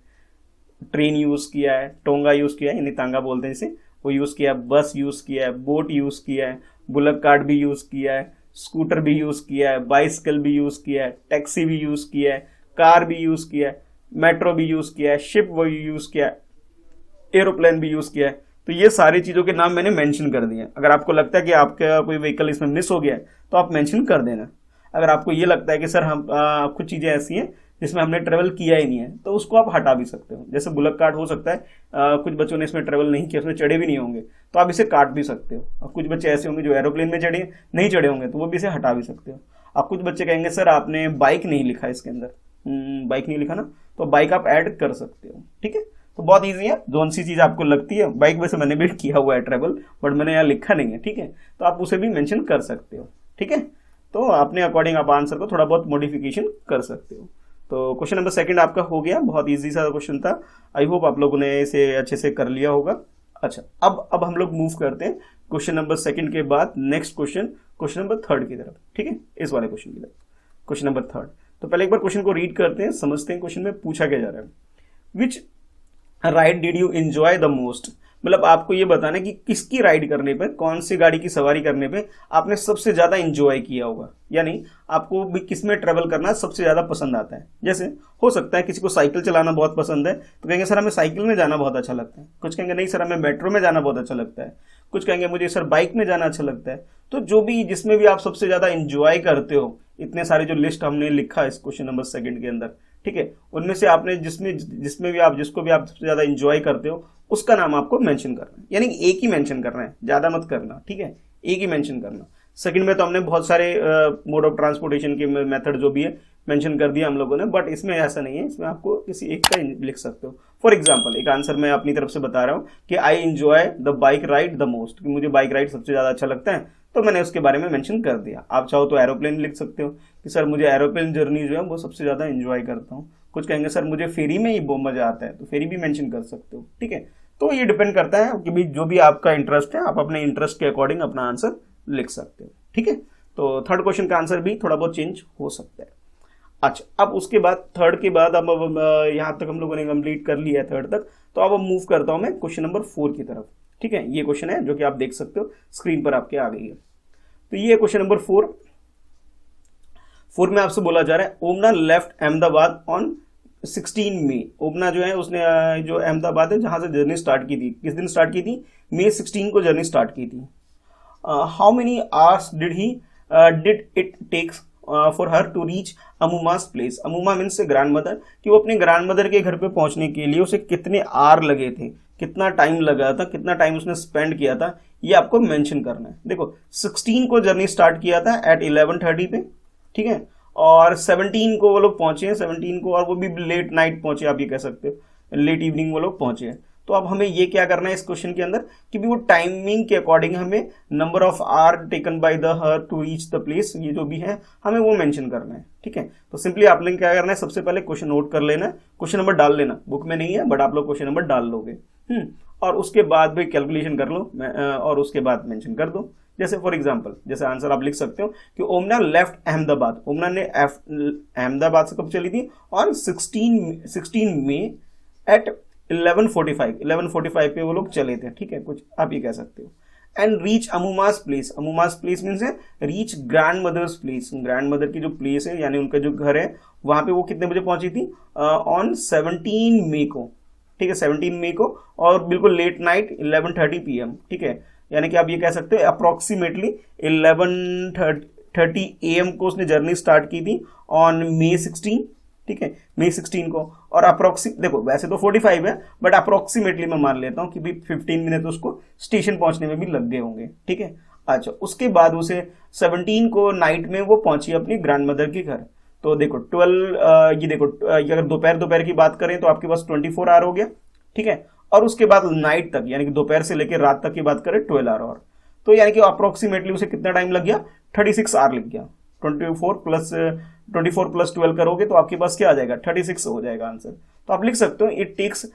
ट्रेन यूज किया है, टोंगा यूज किया है, यानी तांगा बोलते हैं इसे, वो यूज किया है, बस यूज किया है, बोट यूज किया है, बुलक कार्ट भी यूज किया है, स्कूटर भी यूज किया है, बाइसिकल भी यूज किया है, टैक्सी भी यूज किया है, कार भी यूज किया है, मेट्रो भी यूज किया है, शिप भी यूज किया है, एरोप्लेन भी यूज किया है। तो ये सारी चीजों के नाम मैंने मेंशन कर दिए। अगर आपको लगता है कि आपका कोई व्हीकल इसमें मिस हो गया है तो आप मेंशन कर देना। अगर आपको ये लगता है कि सर हम कुछ चीजें ऐसी हैं जिसमें हमने ट्रेवल किया ही नहीं है, तो उसको आप हटा भी सकते हो। जैसे बुलक कार्ट हो सकता है, कुछ बच्चों ने इसमें ट्रेवल नहीं किया, उसमें चढ़े भी नहीं होंगे, तो आप इसे काट भी सकते हो। और कुछ बच्चे ऐसे होंगे जो एरोप्लेन में नहीं चढ़े होंगे, तो वो भी इसे हटा भी सकते हो। अब कुछ बच्चे कहेंगे सर आपने बाइक नहीं लिखा इसके अंदर, बाइक नहीं लिखा ना, तो बाइक आप ऐड कर सकते हो, ठीक है। तो बहुत ईजी है, जोन सी चीज आपको लगती है, बाइक वैसे मैंने भी किया हुआ है ट्रेवल, बट मैंने यहाँ लिखा नहीं है, ठीक है, तो आप उसे भी मेंशन कर सकते हो, ठीक है। तो अपने अकॉर्डिंग आप आंसर को थोड़ा बहुत मॉडिफिकेशन कर सकते हो। तो क्वेश्चन नंबर 2 आपका हो गया, बहुत इजी सा क्वेश्चन था, आई होप आप लोगों ने इसे अच्छे से कर लिया होगा। अच्छा, अब हम लोग मूव करते हैं क्वेश्चन नंबर 2 के बाद नेक्स्ट क्वेश्चन नंबर 3 की तरफ, ठीक है, इस वाले क्वेश्चन की तरफ, क्वेश्चन नंबर 3। तो पहले एक बार क्वेश्चन को रीड करते हैं, समझते हैं क्वेश्चन में पूछा क्या जा रहा है। Which ride did you enjoy the most. मतलब आपको ये बताना है कि किसकी राइड करने पे, कौन सी गाड़ी की सवारी करने पे आपने सबसे ज्यादा इंजॉय किया होगा, यानी आपको भी किस में ट्रेवल करना सबसे ज्यादा पसंद आता है। जैसे हो सकता है किसी को साइकिल चलाना बहुत पसंद है तो कहेंगे सर हमें साइकिल में जाना बहुत अच्छा लगता है, कुछ कहेंगे नहीं सर हमें मेट्रो में जाना बहुत अच्छा लगता है, कुछ कहेंगे मुझे सर बाइक में जाना अच्छा लगता है। तो जो भी जिसमें भी आप सबसे ज्यादा इंजॉय करते हो, इतने सारे जो लिस्ट हमने लिखा इस क्वेश्चन नंबर 2 के अंदर, ठीक है, उनमें से आपने जिसमें जिसमें भी आप जिसको भी आप सबसे ज्यादा इंजॉय करते हो उसका नाम आपको मेंशन करना है, यानी एक ही मेंशन करना है, ज्यादा मत करना, ठीक है, एक ही मेंशन करना। सेकंड में तो हमने बहुत सारे मोड ऑफ ट्रांसपोर्टेशन के मेथड जो भी है मेंशन कर दिया हम लोगों ने, बट इसमें ऐसा नहीं है, इसमें आपको किसी एक का लिख सकते हो। फॉर एग्जाम्पल एक आंसर मैं अपनी तरफ से बता रहा हूँ कि I enjoy the bike ride the most, कि मुझे बाइक राइड सबसे ज्यादा अच्छा लगता है, तो मैंने उसके बारे में मेंशन कर दिया। आप चाहो तो एरोप्लेन लिख सकते हो कि सर मुझे एरोप्लेन जर्नी जो है वो सबसे ज्यादा इंजॉय करता हूँ। कुछ कहेंगे सर मुझे फेरी में ही बहुत मजा आता है, तो फेरी भी मेंशन कर सकते हो, ठीक है। तो ये डिपेंड करता है कि भाई जो भी आपका इंटरेस्ट है आप अपने इंटरेस्ट के अकॉर्डिंग अपना आंसर लिख सकते हो, ठीक है। तो थर्ड क्वेश्चन का आंसर भी थोड़ा बहुत चेंज हो सकता है। अच्छा, अब उसके बाद थर्ड के बाद अब यहाँ तक हम लोगों ने कंप्लीट कर लिया है थर्ड तक, तो अब मूव करता हूं मैं क्वेश्चन नंबर 4 की तरफ, ठीक है। ये क्वेश्चन है जो कि आप देख सकते हो स्क्रीन पर आपके आ गई है। तो ये क्वेश्चन नंबर 4 में आपसे बोला जा रहा है ओमना लेफ्ट अहमदाबाद ऑन 16 मई। ओमना जो है उसने जो अहमदाबाद है जहां से जर्नी स्टार्ट की थी, किस दिन स्टार्ट की थी, मई 16 को जर्नी स्टार्ट की थी। How many hours did it takes for her to reach अमूमास place. Ammumma means grandmother, कि वो अपने ग्रैंड मदर के घर पे पहुंचने के लिए उसे कितने आवर लगे थे, कितना टाइम लगा था, कितना टाइम उसने स्पेंड किया था, ये आपको मेंशन करना है। देखो 16 को जर्नी स्टार्ट किया था एट 11:30 पे, ठीक है, और 17 को वो लोग पहुंचे हैं, 17 को, और वो भी लेट नाइट पहुंचे, आप ये कह सकते हो लेट इवनिंग वो लोग पहुंचे हैं। तो अब हमें ये क्या करना है इस क्वेश्चन के अंदर कि भी वो टाइमिंग के अकॉर्डिंग हमें number of hour taken by the her to reach the place, ये जो भी है हमें वो मेंशन करना है, ठीक है। तो सिंपली आप लोग क्या करना है, सबसे पहले क्वेश्चन नोट कर लेना है, क्वेश्चन नंबर डाल लेना, बुक में नहीं है बट आप लोग क्वेश्चन नंबर डाल लोगे, और उसके बाद भी कैलकुलेशन कर लो और उसके बाद मेंशन कर दो। जैसे फॉर एग्जांपल जैसे आंसर आप लिख सकते हो कि ओमना लेफ्ट अहमदाबाद, ओमना ने अहमदाबाद से कब चली थी, और 16 मई एट 11:45 पे वो लोग चले थे, ठीक है, कुछ आप ये कह सकते हो। एंड रीच अमूमास प्लेस, अमूमास प्लेस मीन्स है reach grandmother's place, grandmother की जो प्लेस है यानी उनका जो घर है वहां पे वो कितने बजे पहुंची थी, ऑन 17 मई को, ठीक है, 17 मई को, और बिल्कुल लेट नाइट 11:30 PM, ठीक है, यानी कि आप ये कह सकते हो अप्रोक्सीमेटली 11:30 AM को उसने जर्नी स्टार्ट की थी ऑन May 16, ठीक है, May 16 को, और देखो वैसे तो 45 है बट अप्रोक्सीमेटली मैं मान लेता हूं कि भी 15 मिनट उसको स्टेशन पहुंचने में भी लग गए होंगे, ठीक है। अच्छा, उसके बाद उसे 17 को नाइट में वो पहुंची अपनी ग्रैंड मदर के घर। तो देखो 12 ये देखो अगर दोपहर की बात करें तो आपके पास 24 आवर हो गया, ठीक है, और उसके बाद नाइट तक यानी कि दोपहर से लेकर रात तक की बात करें 12 आवर, और तो यानी कि अप्रोक्सीमेटली उसे कितना टाइम लग गया, 36 आवर लग गया। 24 प्लस 12 करोगे तो आपके पास क्या आ जाएगा, 36 हो जाएगा आंसर। तो आप लिख सकते हो it takes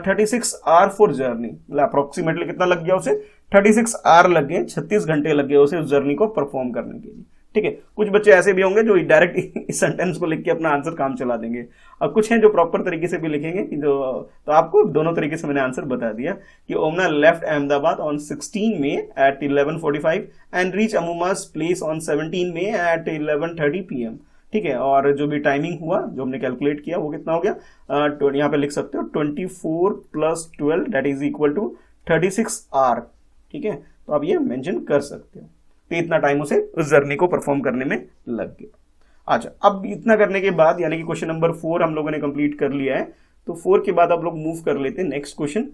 36 hour for journey, मतलब अप्रोक्सीमेटली कितना लग गया उसे, 36 आवर लग गए, 36 घंटे लग गए उसे उस जर्नी को परफॉर्म करने के लिए, ठीक है। कुछ बच्चे ऐसे भी होंगे जो डायरेक्ट इस सेंटेंस को लिख के अपना आंसर काम चला देंगे, और कुछ हैं जो प्रॉपर तरीके से भी लिखेंगे कि जो, तो आपको दोनों तरीके से मैंने आंसर बता दिया कि Omana left Ahmedabad on 16 May at 11:45 and reach अमूमास place on 17 May at 11:30 PM, ठीक है। और जो भी टाइमिंग हुआ जो हमने कैलकुलेट किया वो कितना हो गया, यहाँ पे लिख सकते हो 24 + 12 that is equal to 36 hour, ठीक है। तो आप ये मेंशन कर सकते हो, तो इतना टाइम उसे उस जर्नी को परफॉर्म करने में लग गया। अच्छा, अब इतना करने के बाद यानी कि क्वेश्चन नंबर 4 हम लोगों ने कंप्लीट कर लिया है, तो 4 के बाद आप लोग मूव कर लेते हैं नेक्स्ट क्वेश्चन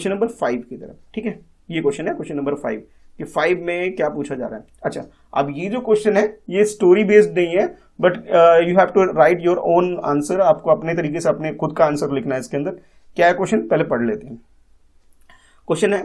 नंबर 5 की तरफ, ठीक है। ये क्वेश्चन है क्वेश्चन नंबर 5 कि 5 में क्या पूछा जा रहा है। अच्छा, अब ये जो क्वेश्चन है ये स्टोरी बेस्ड नहीं है but you have to write your own answer, आपको अपने तरीके से अपने खुद का आंसर लिखना है इसके अंदर। क्या है क्वेश्चन, पहले पढ़ लेते हैं। क्वेश्चन है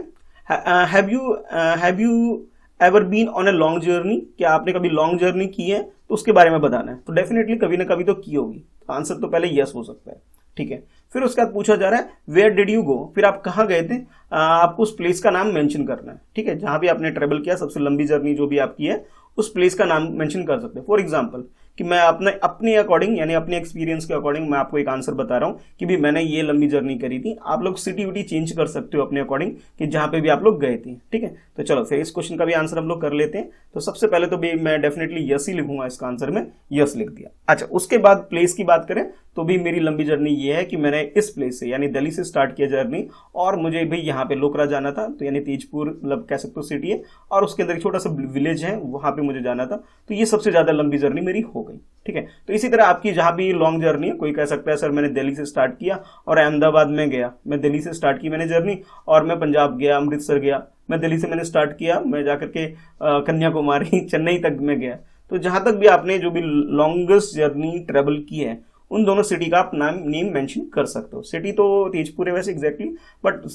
have you ever been on a long journey, क्या आपने कभी लॉन्ग जर्नी की है, तो उसके बारे में बताना है। तो डेफिनेटली कभी ना कभी तो की होगी, तो आंसर तो पहले यस हो सकता है, ठीक है। फिर उसके बाद पूछा जा रहा है वेयर डिड यू गो, फिर आप कहाँ गए थे, आपको उस प्लेस का नाम मेंशन करना है, ठीक है, जहां भी आपने ट्रेवल किया, सबसे लंबी जर्नी जो भी आपकी है उस प्लेस का नाम मेंशन कर सकते हैं। फॉर एग्जांपल कि मैं अपने अकॉर्डिंग यानी अपने एक्सपीरियंस के अकॉर्डिंग मैं आपको एक आंसर बता रहा हूँ कि भी मैंने ये लंबी जर्नी करी थी। आप लोग सिटी विटी चेंज कर सकते हो अपने अकॉर्डिंग कि जहाँ पे भी आप लोग गए थे, ठीक है। तो चलो फिर इस क्वेश्चन का भी आंसर हम लोग कर लेते हैं। तो सबसे पहले तो भी मैं डेफिनेटली यस ही लिखूंगा, इसका आंसर में यस लिख दिया। अच्छा, उसके बाद प्लेस की बात करें तो भी मेरी लंबी जर्नी ये है कि मैंने इस प्लेस से यानी दिल्ली से स्टार्ट किया जर्नी, और मुझे भी यहाँ पे लोकरा जाना था, तो यानी तेजपुर मतलब कह सकते हो सिटी है, और उसके अंदर एक छोटा सा विलेज है, वहां पे मुझे जाना था। तो ये सबसे ज्यादा लंबी जर्नी मेरी हो गई, ठीक है। तो इसी तरह आपकी जहां भी लॉन्ग जर्नी है, कोई कह सकता है सर मैंने दिल्ली से स्टार्ट किया और अहमदाबाद में गया, मैं दिल्ली से स्टार्ट की मैंने जर्नी और मैं पंजाब गया, अमृतसर गया, मैं दिल्ली से मैंने स्टार्ट किया, मैं जाकर के कन्याकुमारी चेन्नई तक में गया। तो जहां तक भी आपने जो भी लॉन्गेस्ट जर्नी ट्रेवल की है उन दोनों सिटी का आप नेम मेंशन कर सकते हो। सिटी तो तेजपुर है वैसे एग्जैक्टली, बट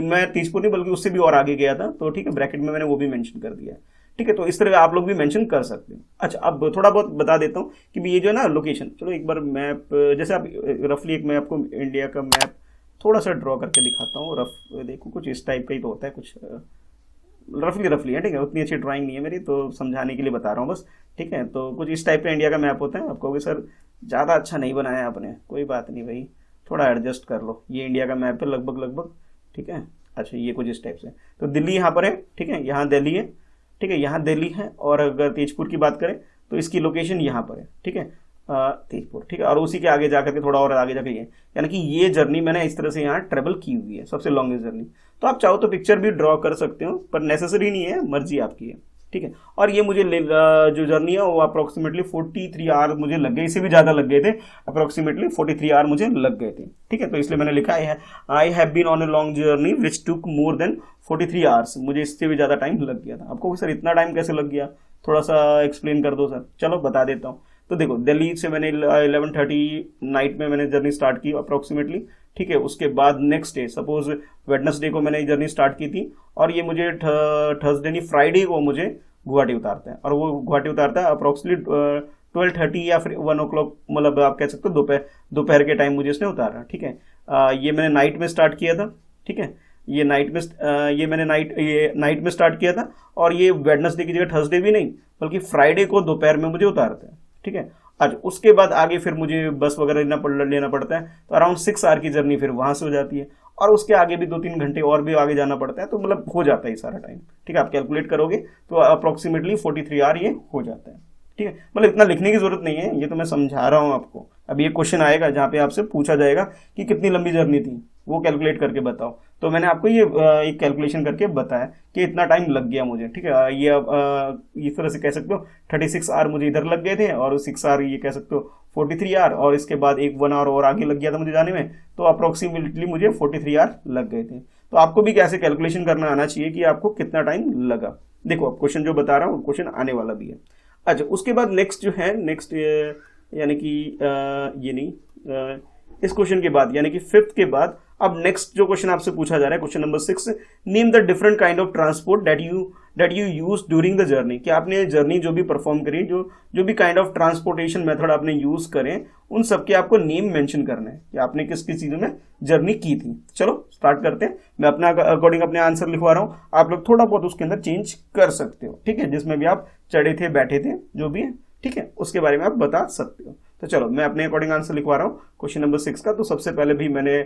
मैं तेजपुर नहीं बल्कि उससे भी और आगे गया था, तो ठीक है, ब्रैकेट में मैंने वो भी मेंशन कर दिया है, ठीक है। तो इस तरह आप लोग भी मेंशन कर सकते हो। अच्छा, अब थोड़ा बहुत बता देता हूँ कि ये जो है ना लोकेशन, चलो एक बार मैप, जैसे आप रफली एक मैं आपको इंडिया का मैप थोड़ा सा ड्रॉ करके दिखाता हूँ। रफ देखो कुछ इस टाइप का ही तो होता है, कुछ रफली है, ठीक है। उतनी अच्छी ड्राइंग नहीं है मेरी, तो समझाने के लिए बता रहा हूँ बस, ठीक है। तो कुछ इस टाइप का इंडिया का मैप होता है। आप कहोगे सर ज़्यादा अच्छा नहीं बनाया आपने, कोई बात नहीं भाई, थोड़ा एडजस्ट कर लो। ये इंडिया का मैप है लगभग, ठीक है। अच्छा, ये कुछ इस टाइप से, तो दिल्ली यहाँ पर है, ठीक है, यहाँ दिल्ली है, ठीक है, यहाँ दिल्ली है। और अगर तेजपुर की बात करें तो इसकी लोकेशन यहाँ पर है, ठीक है, तेजपुर, ठीक है। और उसी के आगे जाकर के थोड़ा और आगे जाकर ये, यानी कि ये जर्नी मैंने इस तरह से यहाँ ट्रेवल की हुई है, सबसे लॉन्गेस्ट जर्नी। तो आप चाहो तो पिक्चर भी ड्रॉ कर सकते हो, पर नेसेसरी नहीं है, मर्जी आपकी है, ठीक है। और ये मुझे जो जर्नी है वो अप्रोक्सीमेटली 43 आवर मुझे लग गए, इससे भी ज़्यादा लग गए थे, अप्रोक्सीमेटली 43 आवर मुझे लग गए थे, ठीक है। तो इसलिए मैंने लिखा है I have been on a long journey which took more than 43 hours, मुझे इससे भी ज़्यादा टाइम लग गया था। आपको सर इतना टाइम कैसे लग गया, थोड़ा सा एक्सप्लेन कर दो सर। चलो बता देता हूँ। तो देखो, दिल्ली से मैंने 11:30 नाइट में मैंने जर्नी स्टार्ट की अप्रोक्सीमेटली, ठीक है। उसके बाद नेक्स्ट डे सपोज वेडनेसडे को मैंने जर्नी स्टार्ट की थी, और ये मुझे थर्सडे नहीं फ्राइडे को मुझे गुवाहाटी उतारता है, और वो गुवाहाटी उतारता है अप्रोक्सीमेटली 12:30 या फिर 1 o'clock, मतलब आप कह सकते हो दोपहर के टाइम मुझे इसने उतारा, ठीक है। ये मैंने नाइट में स्टार्ट किया था, ठीक है, ये मैंने नाइट में स्टार्ट किया था, और ये वेडनेसडे की जगह थर्सडे भी नहीं बल्कि फ्राइडे को दोपहर में मुझे उतारता है, ठीक है। आज उसके बाद आगे फिर मुझे बस वगैरह लेना पड़ता है, तो अराउंड 6 आवर की जर्नी फिर वहां से हो जाती है, और उसके आगे भी 2-3 घंटे और भी आगे जाना पड़ता है, तो मतलब हो जाता है सारा टाइम, ठीक है। आप कैलकुलेट करोगे तो अप्रोक्सीमेटली 43 आवर ये हो जाता है, ठीक है। मतलब इतना लिखने की जरूरत नहीं है, ये तो मैं समझा रहा हूँ आपको। अब ये क्वेश्चन आएगा जहाँ पे आपसे पूछा जाएगा कि कितनी लंबी जर्नी थी, वो कैलकुलेट करके बताओ। तो मैंने आपको ये एक कैलकुलेशन करके बताया कि इतना टाइम लग गया मुझे, ठीक है। ये इस तरह से कह सकते हो 36 आवर मुझे इधर लग गए थे, और 6 आवर ये कह सकते हो 43 आवर, और इसके बाद 1 आवर और आगे लग गया था मुझे जाने में, तो अप्रोक्सीमेटली मुझे 43 आवर लग गए थे। तो आपको भी कैसे कैलकुलेशन करना आना चाहिए कि आपको कितना टाइम लगा। देखो अब क्वेश्चन जो बता रहा हूँ क्वेश्चन आने वाला भी है। अच्छा, उसके बाद नेक्स्ट जो है, नेक्स्ट यानी कि ये नहीं, इस क्वेश्चन के बाद यानी कि 5th के बाद अब नेक्स्ट जो क्वेश्चन आपसे पूछा जा रहा है, question number 6, name the different kind of transport that you use during the journey. कि आपने जर्नी जो भी परफॉर्म करी, जो भी काइंड ऑफ ट्रांसपोर्टेशन मेथड आपने यूज करें, उन सबके आपको नेम मेंशन करना है कि आपने किस किस चीजों में जर्नी की थी। चलो स्टार्ट करते हैं। मैं अपना अकॉर्डिंग अपने आंसर लिखवा रहा हूँ, आप लोग थोड़ा बहुत उसके अंदर चेंज कर सकते हो, ठीक है। जिसमें भी आप चढ़े थे बैठे थे जो भी है, ठीक है, उसके बारे में आप बता सकते हो। तो चलो मैं अपने अकॉर्डिंग आंसर लिखवा रहा हूँ क्वेश्चन नंबर 6 का। तो सबसे पहले भी मैंने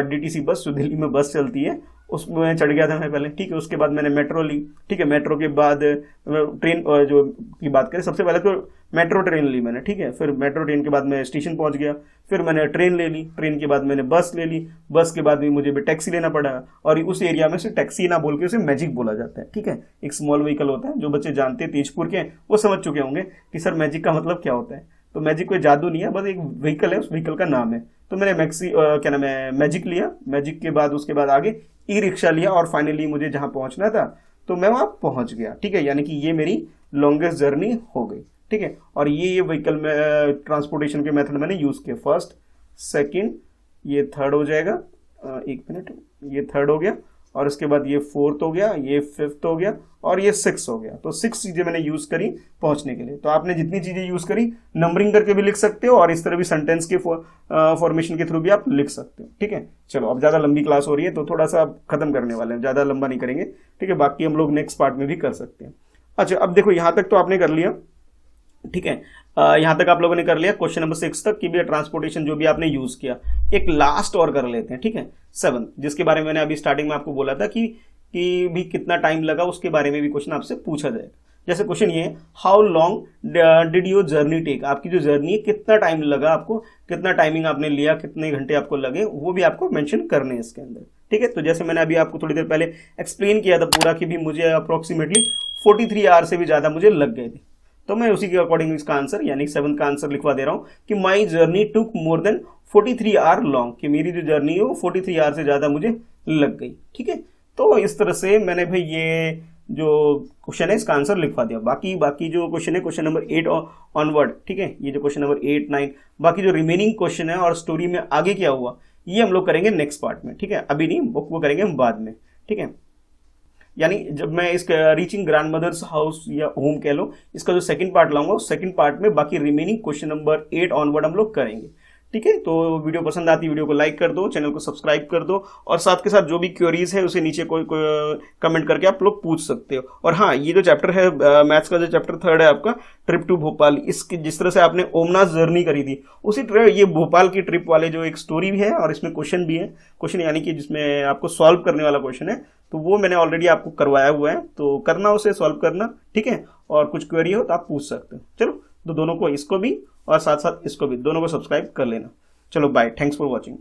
डीटीसी बस, जो दिल्ली में बस चलती है, उसमें चढ़ गया था मैं पहले, ठीक है। उसके बाद मैंने मेट्रो ली, ठीक है। मेट्रो के बाद ट्रेन जो की बात करें, सबसे पहले तो मेट्रो ट्रेन ली मैंने, ठीक है। फिर मेट्रो ट्रेन के बाद मैं स्टेशन पहुंच गया, फिर मैंने ट्रेन ले ली, ट्रेन के बाद मैंने बस ले ली, बस के बाद भी मुझे भी टैक्सी लेना पड़ा, और उस एरिया में से टैक्सी ना बोल के उसे मैजिक बोला जाता है, ठीक है। एक स्मॉल व्हीकल होता है, जो बच्चे जानते हैं तेजपुर के वो समझ चुके होंगे कि सर मैजिक का मतलब क्या होता है। तो मैजिक कोई जादू नहीं है, बस एक व्हीकल है, उस व्हीकल का नाम है। तो मैंने क्या नाम है, मैजिक लिया, मैजिक के बाद उसके बाद आगे ई रिक्शा लिया, और फाइनली मुझे जहां पहुंचना था तो मैं वहां पहुंच गया, ठीक है। यानी कि ये मेरी लॉन्गेस्ट जर्नी हो गई, ठीक है। और ये व्हीकल में ट्रांसपोर्टेशन के मेथड मैंने यूज किए, फर्स्ट, सेकंड, ये थर्ड हो जाएगा, एक मिनट, ये थर्ड हो गया, और उसके बाद ये 4th हो गया, ये 5th हो गया, और ये 6 हो गया। तो 6 चीजें मैंने यूज करी पहुंचने के लिए। तो आपने जितनी चीजें यूज करी नंबरिंग करके भी लिख सकते हो, और इस तरह भी सेंटेंस के फॉर्मेशन के थ्रू भी आप लिख सकते हो, ठीक है। चलो अब ज्यादा लंबी क्लास हो रही है तो थोड़ा सा अब खत्म करने वाले हैं, ज्यादा लंबा नहीं करेंगे, ठीक है। बाकी हम लोग नेक्स्ट पार्ट में भी कर सकते हैं। अच्छा, अब देखो यहां तक तो आपने कर लिया, ठीक है। यहाँ तक आप लोगों ने कर लिया क्वेश्चन नंबर 6 तक कि भी ट्रांसपोर्टेशन जो भी आपने यूज किया। एक लास्ट और कर लेते हैं, ठीक है, 7, जिसके बारे में मैंने अभी स्टार्टिंग में आपको बोला था कि भी कितना टाइम लगा, उसके बारे में भी क्वेश्चन आपसे पूछा जाएगा। जैसे क्वेश्चन ये है, how long did your journey take, आपकी जो जर्नी है कितना टाइम लगा आपको, कितना टाइमिंग आपने लिया, कितने घंटे आपको लगे, वो भी आपको मेंशन करने हैं इसके अंदर, ठीक है। तो जैसे मैंने अभी आपको थोड़ी देर पहले एक्सप्लेन किया था पूरा कि भी मुझे अप्रोक्सीमेटली 43 आवर से भी ज़्यादा मुझे लग गए थे, तो मैं उसी के अकॉर्डिंग इसका आंसर यानी 7 का आंसर लिखवा दे रहा हूँ कि my journey took more than 43 hour long, कि मेरी जो जर्नी है वो 43 आवर से ज़्यादा मुझे लग गई, ठीक है। तो इस तरह से मैंने भाई ये जो क्वेश्चन है इसका आंसर लिखवा दिया। बाकी जो क्वेश्चन है क्वेश्चन नंबर 8 ऑनवर्ड, ठीक है, ये जो क्वेश्चन नंबर 8, 9, बाकी जो रिमेनिंग क्वेश्चन है और स्टोरी में आगे क्या हुआ, ये हम लोग करेंगे नेक्स्ट पार्ट में, ठीक है, अभी नहीं, वो करेंगे हम बाद में, ठीक है। यानी जब मैं इसका रीचिंग ग्रैंड मदर्स हाउस या होम कह लो, इसका जो सेकंड पार्ट लाऊंगा उस सेकंड पार्ट में बाकी रिमेनिंग क्वेश्चन नंबर 8 ऑनवर्ड हम लोग करेंगे, ठीक है। तो वीडियो पसंद आती है वीडियो को लाइक कर दो, चैनल को सब्सक्राइब कर दो, और साथ के साथ जो भी क्वेरीज है उसे नीचे कोई कमेंट करके आप लोग पूछ सकते हो। और हाँ, ये जो चैप्टर है मैथ्स का जो चैप्टर 3 है आपका, ट्रिप टू भोपाल, इसकी जिस तरह से आपने ओमनाथ जर्नी करी थी उसी तरह ये भोपाल की ट्रिप वाले जो एक स्टोरी भी है और इसमें क्वेश्चन भी है, क्वेश्चन यानी कि जिसमें आपको सॉल्व करने वाला क्वेश्चन है, तो वो मैंने ऑलरेडी आपको करवाया हुआ है, तो करना उसे सॉल्व करना, ठीक है। और कुछ क्वेरी हो तो आप पूछ सकते हो। चलो, तो दोनों को, इसको भी और साथ साथ इसको भी, दोनों को सब्सक्राइब कर लेना। चलो बाय, थैंक्स फॉर वॉचिंग।